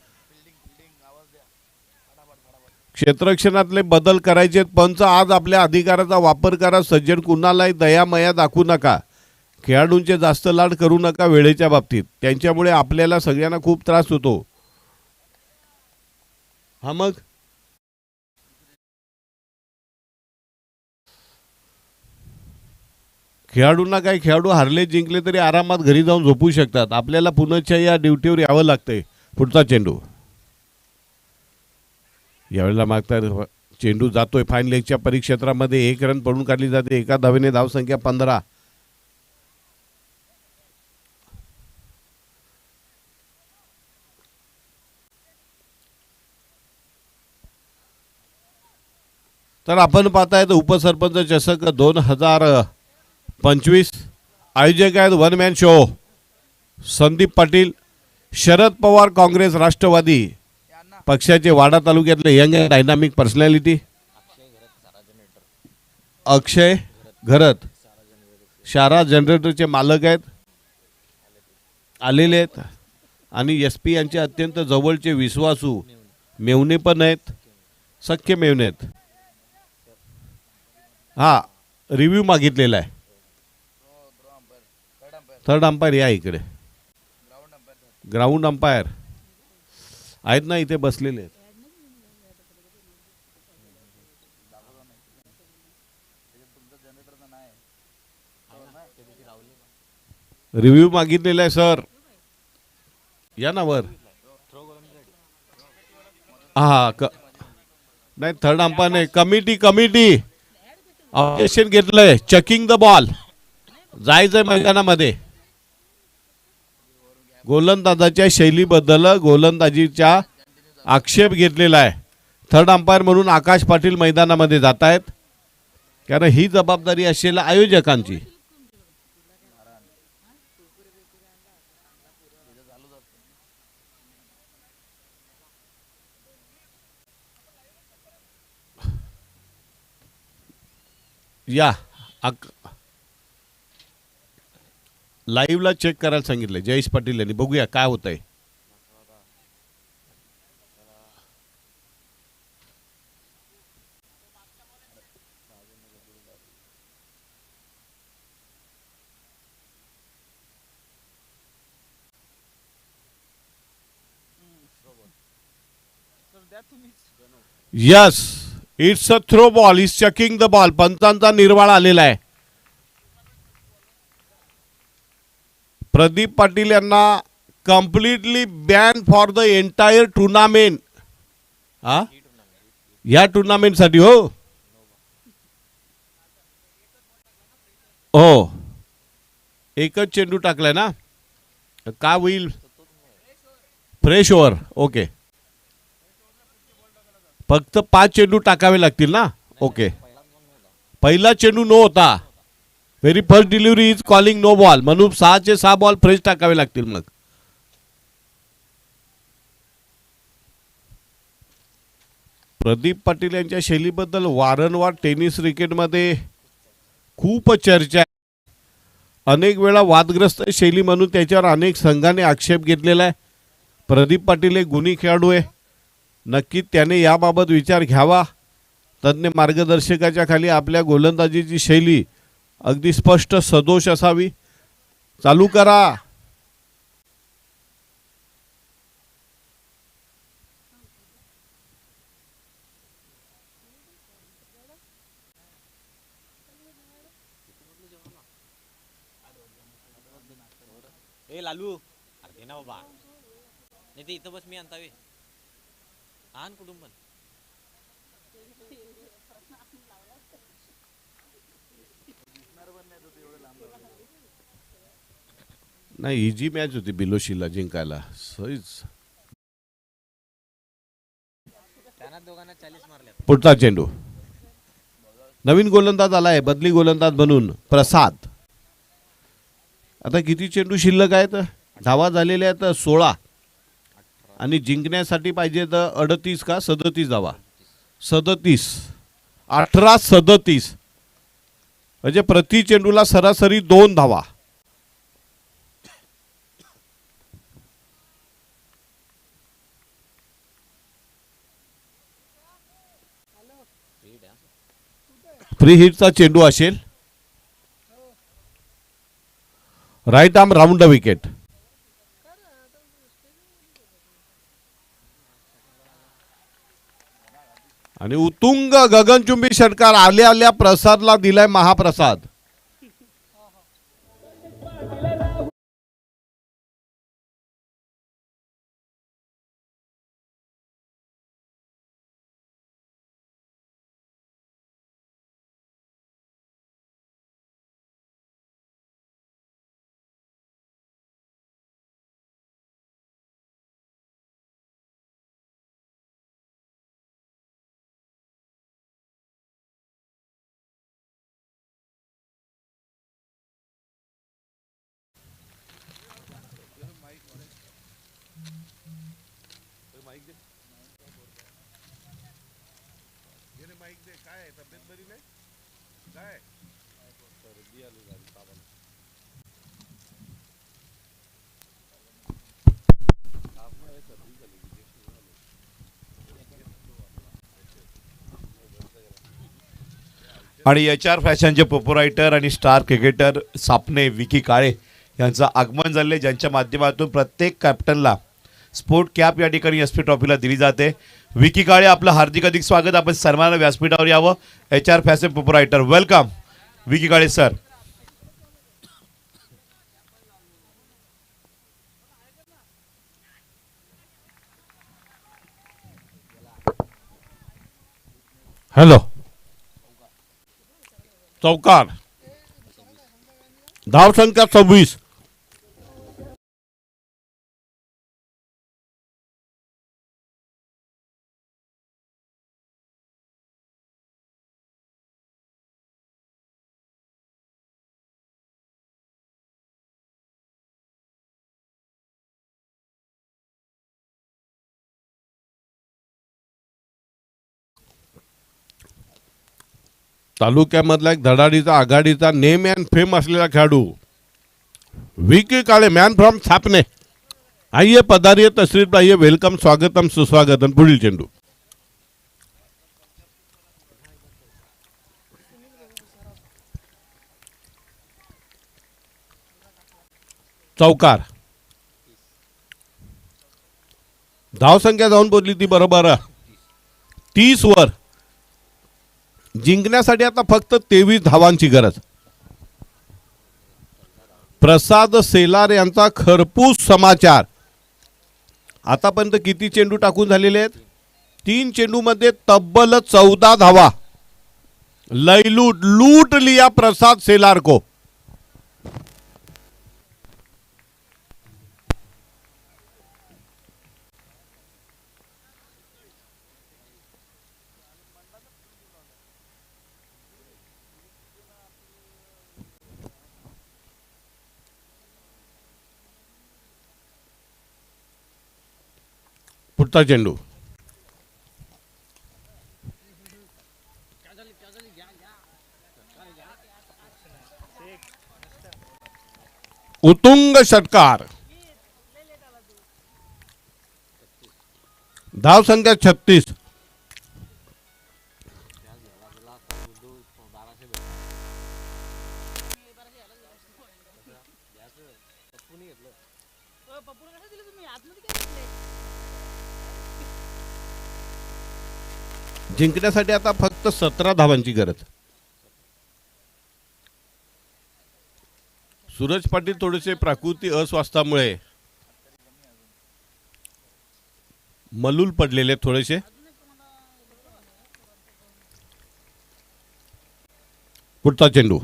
क्षेत्ररक्षणातले बदल करायचे आहेत. पंच आज आपल्या अधिकाराचा वापर करा. सज्जन कुणालाही दयामया दाखवू नका. खेळाडूंचे जास्त लाड करू नका वेळेच्या बाबतीत. त्यांच्यामुळे आपल्याला सगळ्यांना खूप त्रास होतो. हा मग खेळाडूंना काय, खेळाडू हारले जिंकले तरी आरामात घरी जाऊन झोपू शकतात. आपल्याला पुन्हा या ड्युटीवर यावं लागतंय. पुढचा चेंडू यावेळेला मागता चेंडू जातोय फाईन लेगच्या परिक्षेत्रामध्ये. 1 रन पडून काढली जाते. एका धावेने धावसंख्या 15. तर आपण पाहताय उपसरपंच चषक 2025. आयोजक आहेत one man show Sandeep Patil. Sharad Pawar Congress Rashtravadi पक्षाचे वाडा तालुक्यातले young dynamic personality Akshay Gharat शारा जनरेटरचे मालक आहेत, आलेले आहेत. आणि एस पी यांचे अत्यंत जवळचे विश्वासू मेवणे पण आहेत, सख्य मेवणे आहेत. हा रिव्ह्यू मागितलेला आहे. थर्ड अंपायर या इकडे. ग्राउंड अंपायर आहेत ना इथे बसलेले आहेत. रिव्ह्यू मागितलेला आहे सर. या ना वर. हा नाही थर्ड अंपायर नाही. कमिटी ऑब्जेक्शन घेतलंय. Checking the ball. जायचंय मैदानामध्ये. गोलंदाजाच्या शैलीबद्दल गोलंदाजीचा आक्षेप घेतलेला आहे. थर्ड अंपायर म्हणून आकाश पाटील मैदानामध्ये जात आहेत, कारण ही जबाबदारी असेल आयोजकांची. या लाईव्हला चेक करायला सांगितलं जयेश पाटील यांनी. बघूया काय होत आहे. Yes it's a throw ball. Is checking the ball. पंचांचा निर्वाळा आलेला आहे. प्रदीप पाटील यांना completely ban for the entire tournament. हा या टुर्नामेंटसाठी हो हो एकच चेंडू टाकलाय ना. का होईल. Fresh over. ओके फक्त 5 चेंडू टाकावे लागतील ना. ओके पहिला चेंडू नो होता. Very first delivery is calling no ball म्हणून 6चे 6 बॉल फ्रेश टाकावे लागतील. मग प्रदीप पाटील यांच्या शैलीबद्दल वारंवार टेनिस क्रिकेटमध्ये खूप चर्चा आहे. अनेक वेळा वादग्रस्त शैली म्हणून त्याच्यावर अनेक संघाने आक्षेप घेतलेला आहे. प्रदीप पाटील एक गुणी खेळाडू आहे. नक्की त्याने याबाबत विचार घ्यावा. तज्ञ मार्गदर्शकाच्या खाली आपल्या गोलंदाजीची शैली अगदी स्पष्ट सदोष असावी. चालू करा. ए लालू अरे घे ना बाबा नाही ते इथं बस मी आणतावे आण कुठून पण नाही इजी मॅच होती बिलोशीला जिंकायला सहीच. त्यांना दोघांना 40 मारल्या. पुढचा चेंडू नवीन गोलंदाज आलाय बदली गोलंदाज बनून प्रसाद. आता किती चेंडू शिल्लक आहेत? धावा झालेल्या आहेत 16 आणि जिंकण्यासाठी पाहिजे तर 38 का 37 धावा. 37 18 37 म्हणजे प्रति चेंडूला सरासरी 2 धावा. फ्री हिटचा चेंडू असेल. Right arm round the wicket. आणि उत्तुंग गगनचुंबी षटकार आल्या आल्या प्रसादला दिलाय महाप्रसाद. आणि एच आर फॅशनचे पोपोरायटर आणि स्टार क्रिकेटर सापणे विकी काळे यांचं आगमन झाले, ज्यांच्या माध्यमातून प्रत्येक कॅप्टनला स्पोर्ट कॅप या ठिकाणी एस पी ट्रॉफीला दिली जाते. विकी काळे आपलं हार्दिक अधिक स्वागत. आपण सर्वांना व्यासपीठावर यावं. H R fashion proprietor welcome Vicky Kale sir. Hello चौकार. धाव संख्या 26. तालुक्यामधला एक धडाडीचा आघाडीचा नेम अँड फेम असलेला खेळाडू विकी काळे मॅन फ्रॉम छापणे. आइए पधारिए तशरीफ लाइए. वेलकम स्वागतम सुस्वागतम. पुढील चेंडू चौकार. धाव संख्या जाऊन बोलली ती बरोबर 30 वर. जिंकण्यासाठी आता फक्त 23 धावांची गरज. प्रसाद सेलार यांचा खरपूस समाचार. आतापर्यंत किती चेंडू टाकून झालेले आहेत? 3 चेंडूमध्ये तब्बल 14 धावा. लूट लिया प्रसाद सेलार को. पुढचा चेंडू उत्तुंग षटकार. धाव संख्या 36. जिंकण्यासाठी आता फक्त 17 धावांची गरज. सूरज पाटील थोडेसे प्राकृतिक अस्वास्थ्यामुळे मलूल पडलेले थोडेसे. पुढचा चेंडू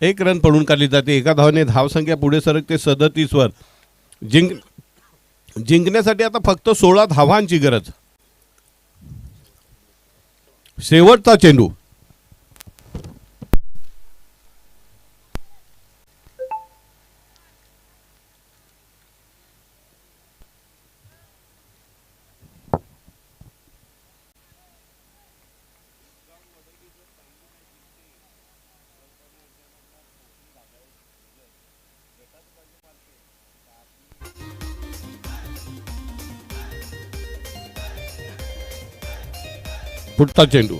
एक रन पडून काढली जाते. एका धावाने धावसंख्या पुढे सरकते 37 वर. जिंकण्यासाठी आता फक्त 16 धावांची गरज. शेवटचा चेंडू पुढचा चेंडू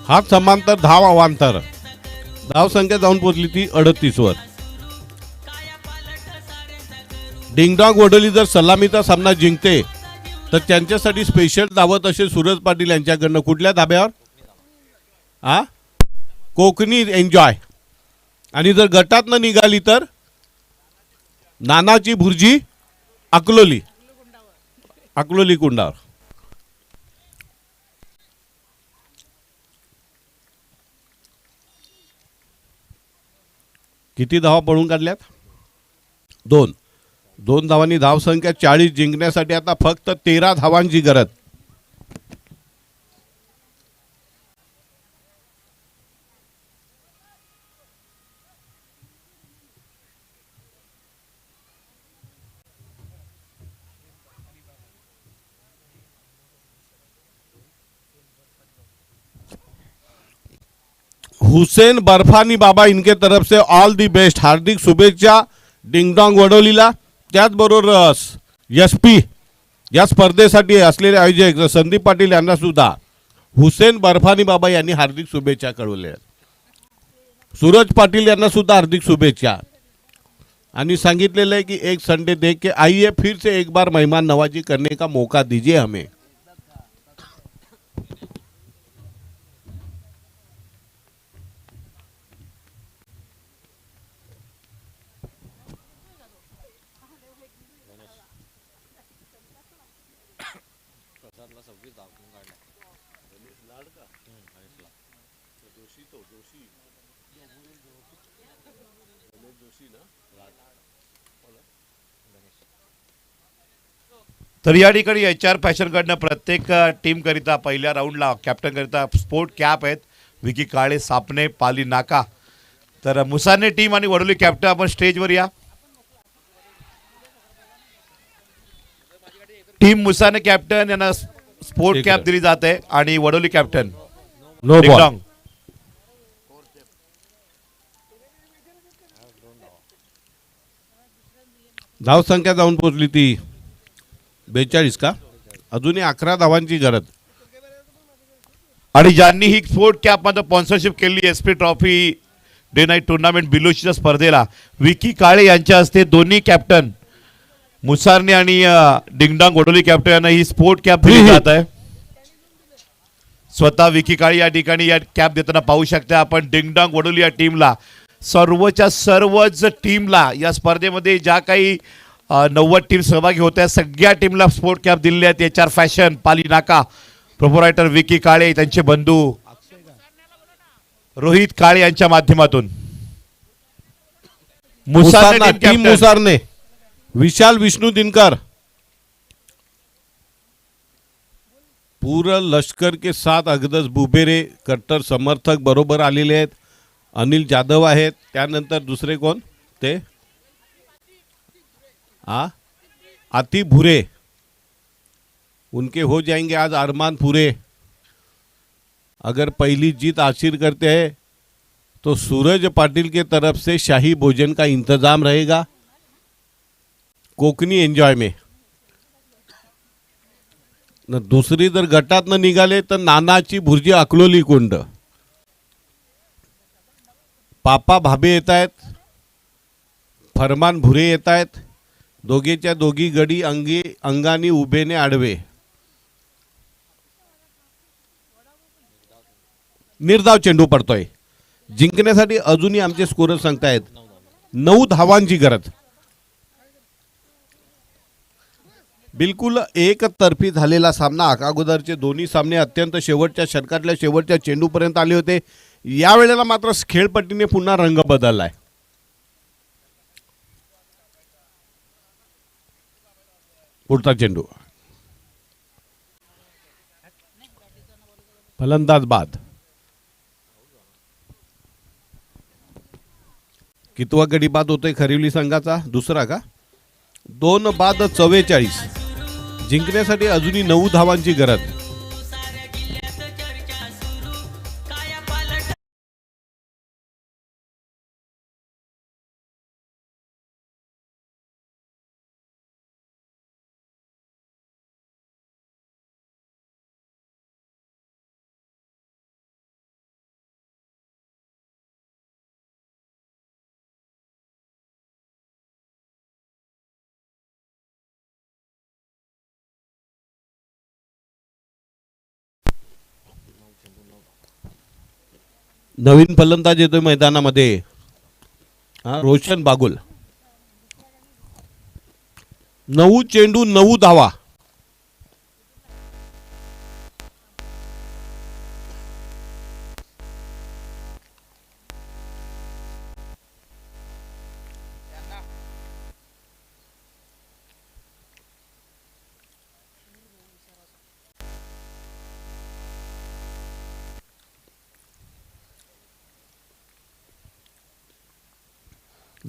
हात समांतर धाव अवांतर. धाव संख्या जाऊन पोहोचली ती 38 वर. डिंगडॉंग वडोली जर सलामीचा सामना जिंकते तर त्यांच्यासाठी स्पेशल धावत असेल सूरज पाटील यांच्याकडनं. कुठल्या धाब्यावर? कोकणी एन्जॉय. आणि जर गटातनं निघाली तर नानाची भुर्जी अकलोली कुंडावर. किती धावा पळून काढल्यात? 2 धावांनी धावसंख्या 40. जिंकण्यासाठी आता फक्त 13 धावांची गरज. हुसेन बर्फानी बाबा इनके तरफ से ऑल दी बेस्ट. हार्दिक शुभेच्छा डिंगडॉंग वडोलीला. त्याचबरोबर एसपी या स्पर्धेसाठी असलेले आयोजक संदीप पाटील यांना सुद्धा हुसेन बर्फानी बाबा यांनी हार्दिक शुभेच्छा कळवल्या. सूरज पाटील यांना सुद्धा हार्दिक शुभेच्छा. आणि सांगितलेलं आहे की एक संडे देख के आइए फिर से एक बार मेहमान नवाजी करने का मौका दीजिए हमें. तर या ठिकाणी HR फॅशनकडनं प्रत्येक टीम करिता पहिल्या राऊंडला कॅप्टन करिता स्पोर्ट कॅप आहेत. विकी काळे, सापणे, पाली नाका. तर मुसाने टीम आणि वडोली कॅप्टन आपण स्टेजवर या. टीम मुसाने कॅप्टन यांना स्पोर्ट ठीक कॅप आहे. दिली जाते आणि Vadoli captain no ball. Ding-dong. धावसंख्या जाऊन पोहोचली ती 42 का. अजूनही 11 धावांची गरज. आणि ज्यांनी ही स्पोर्ट कॅप मध्ये स्पॉन्सरशिप केली SP trophy day night tournament बिलोशीच्या स्पर्धेला विकी काळे यांच्या हस्ते दोन्ही कॅप्टन मुसारने आणि डिंगडॉंग वडोली कॅप्टन यांना ही स्पोर्ट कॅप दिली जात आहे. स्वतः विकी काळे या ठिकाणी या कॅप देताना पाहू शकता आपण. डिंगडॉंग वडोली या टीमला सर्वच्या सर्वच टीमला या स्पर्धेमध्ये ज्या काही 90 टीम सहभागी होत्या सगळ्या टीमला स्पोर्ट कॅप दिलेल्या आहेत. HR फॅशन, पाली नाका, प्रोपरायटर विकी काळे, त्यांचे बंधू रोहित काळे यांच्या माध्यमातून मुसारने टीम टीम कॅप्टन. मुसारने विशाल विष्णू दिनकर पूरा लश्कर के साथ अगदस बुबेरे कट्टर समर्थक बरोबर आलेले आहेत. अनिल जाधव आहेत. त्यानंतर दुसरे कोण ते आती भूरे उनके हो जाएंगे आज अरमान पूरे. अगर पहली जीत हासिल करते हैं तो सूरज पाटिल के तरफ से शाही भोजन का इंतजाम रहेगा कोकणी एन्जॉय में. न दुसरी जर गटात न निघाले तर नानाची भुर्जी अकलोली कुंड. पापा भाबे येत आहेत, फरमान भुरे येत आहेत, दोघेच्या दोघी गडी अंगानी उभेने आडवे. निर्धाव चेंडू पडतोय. जिंकण्यासाठी अजूनही आमचे स्कोरर सांगतायत 9 धावांची गरज. बिलकुल एकतर्फी झालेला सामना. अगोदरचे दोन्ही सामने अत्यंत शेवटच्या षटकातल्या शेवटच्या चेंडूपर्यंत आले होते. यावेळेला मात्र खेळपट्टीने पुन्हा रंग बदललाय. पुढचा चेंडू फलंदाज बाद. कितवा गडी बाद होतोय खरिवली संघाचा? दुसरा का? 2 बाद 44. जिंकण्यासाठी अजूनही 9 धावांची गरज. नवीन फलंदाज येतोय मैदानामध्ये. रोशन बागुल. 9 चेंडू 9 धावा.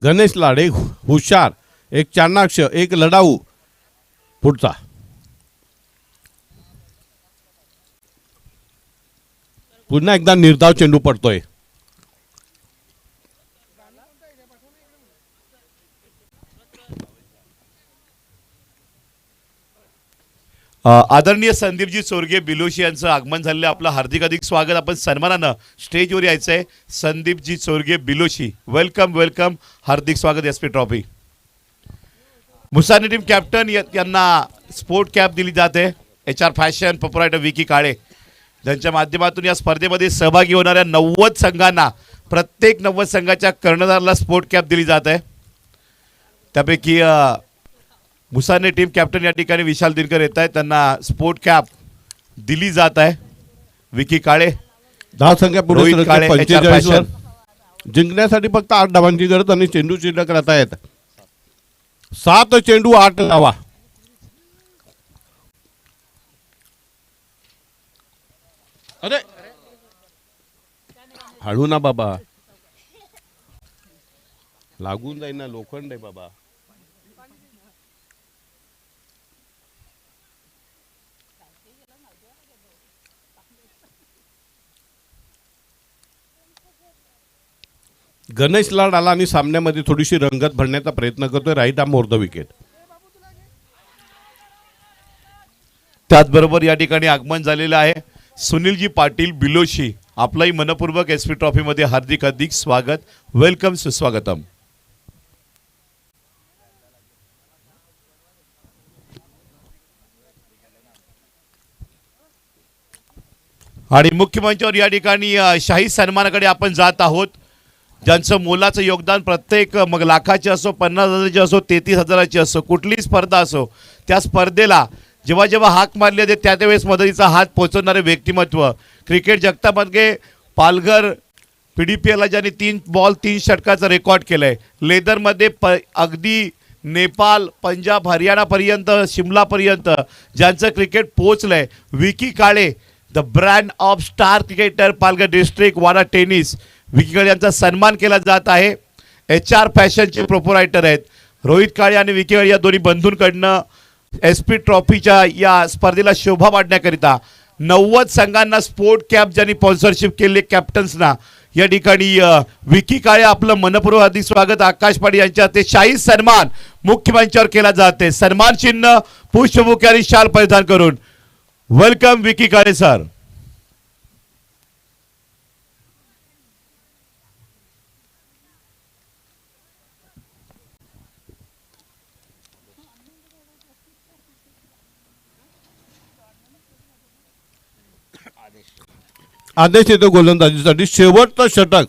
गणेश लाड एक हुशार, एक चाणाक्ष, एक लढाऊ. पुढचा पुन्हा एकदा निर्धाव चेंडू पडतोय. आदरणीय संदीपजी चोरगे बिलोशी यांचं आगमन झालेलं. आपलं हार्दिक स्वागत. आपण सन्मानानं स्टेजवर यायचं आहे. Sandeepji Chorge बिलोशी, welcome welcome. हार्दिक स्वागत SP trophy. Musani team captain यांना स्पोर्ट कॅप दिली जाते. HR फॅशन प्रोप्रायटर विकी काळे त्यांच्या माध्यमातून या स्पर्धेमध्ये सहभागी होणाऱ्या 90 संघांना प्रत्येक 90 संघाच्या कर्णधाराला स्पोर्ट कॅप दिली जात आहे. त्यापैकी मुसाने टीम कॅप्टन या ठिकाणी विशाल दिनकर येत आहेत. त्यांना स्पोर्ट कॅप दिली जात आहे. विकी काळे 10 संख्या पुढे रोहित सरकले काळे, 45 वर. HR जिंकण्यासाठी फक्त 8 धावांची गरज आणि चेंडू शिल्लक राहत आहेत. 7 चेंडू 8 धावा. अरे हळू ना बाबा, लागून जाईल ना, लोखंड आहे बाबा. गणेश लाड आला आणि सामन्यामध्ये थोडीशी रंगत भरण्याचा प्रयत्न करतोय. Right arm over the wicket. त्याचबरोबर या ठिकाणी आगमन झालेलं आहे सुनीलजी पाटील बिलोशी. आपलाही मनपूर्वक SP ट्रॉफीमध्ये हार्दिक स्वागत. वेलकम, सुस्वागतम. आणि मुख्य मंचावर या ठिकाणी शाही सन्मानाकडे आपण जात आहोत. ज्यांचं मोलाचं योगदान प्रत्येक मग लाखाचे असो, 50,000चे असो, 33,000ची असो, कुठलीही स्पर्धा असो, त्या स्पर्धेला जेव्हा जेव्हा हाक मारली जाते त्यावेळेस मदतीचा हात पोहोचवणारे व्यक्तिमत्व. क्रिकेट जगतामध्ये पालघर PDPLला ज्यांनी 3 बॉल 3 षटकाचा रेकॉर्ड केलंय. लेदरमध्ये अगदी नेपाळ, पंजाब, हरियाणापर्यंत, शिमलापर्यंत ज्यांचं क्रिकेट पोहोचलंय. Vicky Kale, the brand of star cricketer, Palghar district, Wada tennis. Vicky Kale यांचा सन्मान केला जात आहे. HR फॅशनचे प्रोप्रायटर आहेत. रोहित काळे आणि विकी काळे या दोन्ही बंधूंकडनं SP ट्रॉफीच्या या स्पर्धेला शोभा वाढण्याकरिता 90 संघांना स्पोर्ट कॅप ज्यांनी स्पॉन्सरशिप केले कॅप्टन्सना, या ठिकाणी विकी काळे आपलं मनपूर्वक हार्दिक स्वागत. आकाश पाटील यांच्या ते शाही सन्मान मुख्य मंचावर केला जाते. सन्मान चिन्ह, पुष्पबुके आणि शाल परिधान करून. Welcome Vicky Kale sir. आदेश येतो गोलंदाजीसाठी. शेवटचं षटक.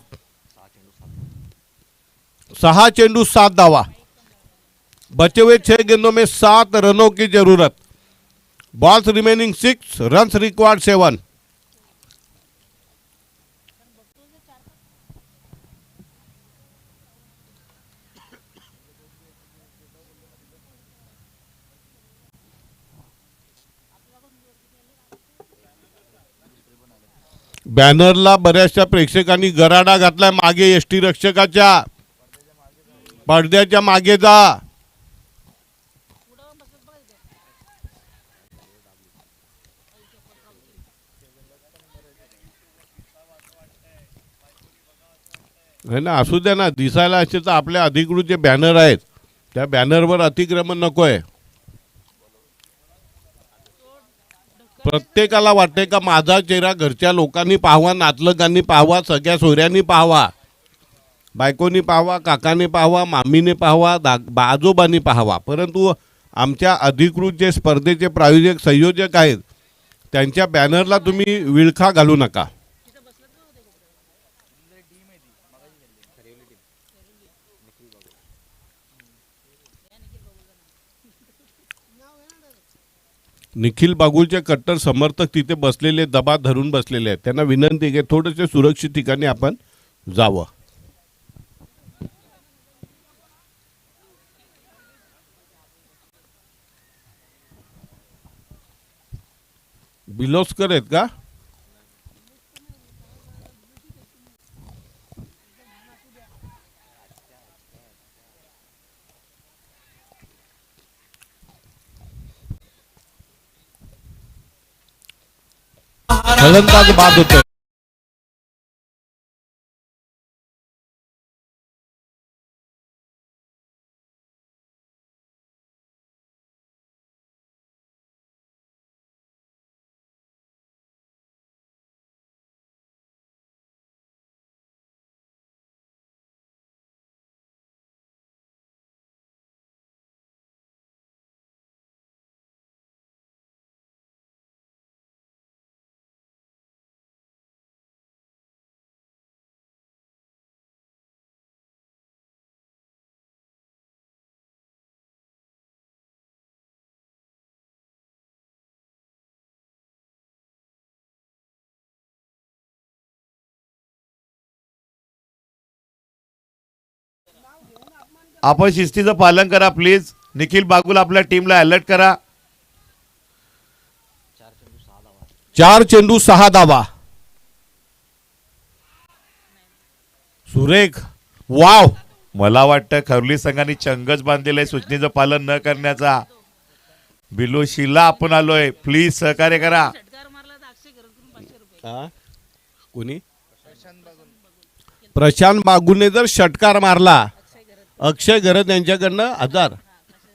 6 चेंडू 7 धावा. बचे हुए 6 गेंदों में 7 रनों की जरूरत. Balls remaining 6, runs required 7. बॅनरला बऱ्याचशा प्रेक्षकांनी गराडा घातलाय मागे. एसटी रक्षकाच्या पडद्याच्या मागे जा. है ना, असू द्या ना. दिसायला असे तर आपल्या अधिकृत जे बॅनर आहेत त्या बॅनरवर अतिक्रमण नको आहे. प्रत्येकाला वाटते का माझा चेहरा घरच्या लोकांनी पाहावा, नातलगांनी पाहावा, सगळ्या सोयऱ्यांनी पाहावा, बायकोनी पाहावा, काकाने पाहावा, मामीने पाहावा, आजोबांनी पाहावा. परंतु आमच्या अधिकृत जे स्पर्धेचे प्रायोजक संयोजक आहेत त्यांच्या बॅनरला तुम्ही विळखा घालू नका. निखिल बागुलचे कट्टर समर्थक तिथे बसलेले, दबा धरून बसलेले आहेत. त्यांना विनंती आहे की थोडेसे सुरक्षित ठिकाणी आपण जावं. बिलोस्कर आहेत का? फलंदाज बाद होतोय. आपण शिस्तीचं पालन करा प्लीज. निखिल बागुल आपल्या टीमला अलर्ट करा. 4 चेंडू 6 धावा. सुरेख. वाव. मला वाटतं खवली संघाने चंगच बांधलेलं आहे सूचनेचं पालन न करण्याचा. बिलोशीला आपण आलोय, प्लीज सहकार्य करा. कोणी? प्रशांत बागुलने जर षटकार मारला, अक्षय गरज यांच्याकडनं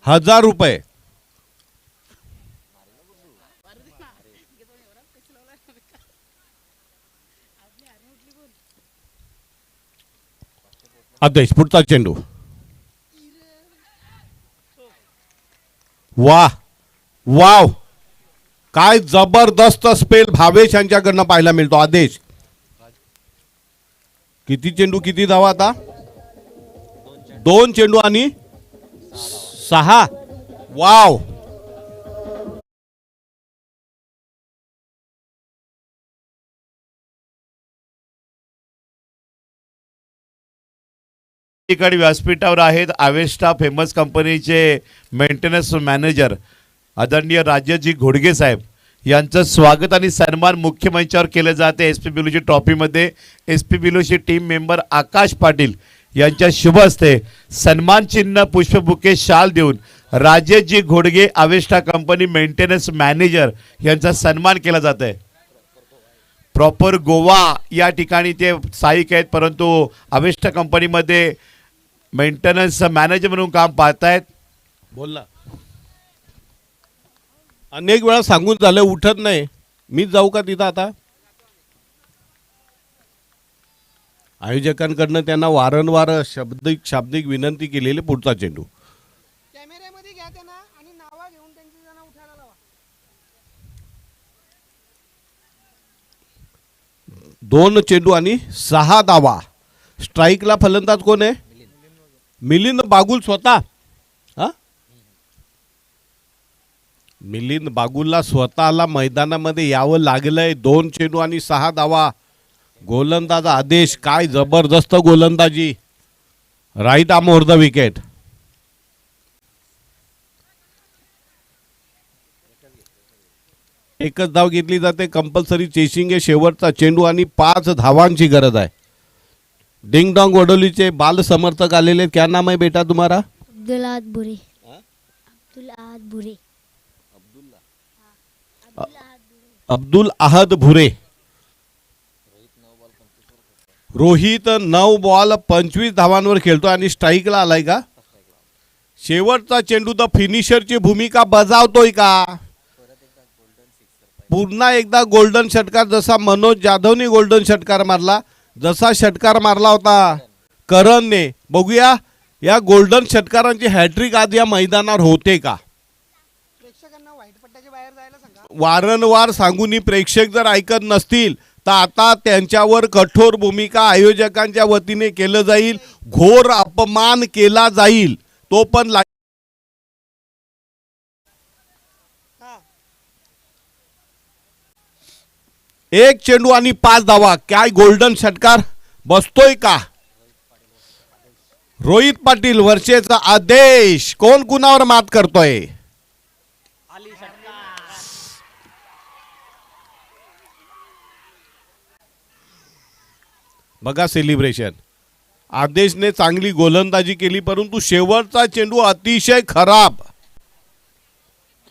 1000 रुपये. आदेश. पुढचा चेंडू. वाह वाव. काय जबरदस्त स्पेल भावेश यांच्याकडनं पाहायला मिळतो. आदेश. किती चेंडू किती धावा आता? 2 चेंडू आणि 6. वाव. ठिकाणी व्यासपीठावर आहेत आवेस्टा फेमस कंपनीचे मेंटेनन्स मॅनेजर आदरणीय राजेशजी घोडगे साहेब यांचं स्वागत आणि सन्मान मुख्य मंचावर केलं जाते. एस पी बिलोशी ट्रॉफीमध्ये S P Biloshi team member Akash Patil यांच्या शुभ हस्ते सन्मान चिन्ह, पुष्पबुके, शाल देऊन राजेशजी घोडगे आवेस्टा कंपनी मेंटेनन्स मॅनेजर यांचा सन्मान केला जात आहे. प्रॉपर गोवा या ठिकाणी ते सहाय्यक आहेत, परंतु आवेस्टा कंपनीमध्ये मेंटेनन्स मॅनेजर म्हणून काम पाहतायत. बोलला. अनेक वेळा सांगून झालं, उठत नाही. मी जाऊ का तिथं आता? आयोजकांकडनं त्यांना वारंवार शाब्दिक विनंती केलेली. पुढचा चेंडू. कॅमेऱ्यामध्ये घ्या त्यांना आणि नावा घेऊन त्यांची जण उठायला लावा. 2 चेंडू आणि 6 धावा. स्ट्राईकला फलंदाज कोण आहे? मिलिंद बागुल स्वतः. हा, मिलिंद बागुलला स्वतःला मैदानामध्ये यावं लागलंय. 2 चेंडू आणि 6 धावा. गोलंदाज आदेश, काय जबरदस्त गोलंदाजी. Right arm over the wicket. एकच धाव घेतली जाते. कंपल्सरी चेसिंग आहे. शेवटचा चेंडू आणि 5 धावांची गरज आहे. डिंग डॉंग वडोलीचे बाल समर्थक आलेले. क्या नाम है बेटा तुम्हारा? अब्दुल ahad बुरे. अब्दुल ahad बुरे. अब्दुल ahad भुरे. रोहित 9 बॉल 25 धावांवर खेळतो आणि स्ट्राईकला आलाय का? शेवटचा चेंडू द फिनिशरची भूमिका बजावतोय का? पुन्हा एकदा गोल्डन षटकार, जसा मनोज जाधवने गोल्डन षटकार मारला, जसा षटकार मारला होता करणने. बघूया या गोल्डन षटकारांची हॅट्रिक आज या मैदानावर होते का? प्रेक्षकांना व्हाईट पट्ट्याच्या बाहेर जायला सांगा. वारंवार सांगूनही प्रेक्षक जर ऐकत नसतील तर आता त्यांच्यावर कठोर भूमिका आयोजकांच्या वतीने केलं जाईल. घोर अपमान केला जाईल. तो पण एक चेंडू आणि 5 धावा. काय गोल्डन षटकार बसतोय का? रोहित पाटील वर्षेचा आदेश. कोण कुणावर मात करतोय? बघा सेलिब्रेशन. आदेशने चांगली गोलंदाजी केली परंतु शेवटचा चेंडू अतिशय खराब.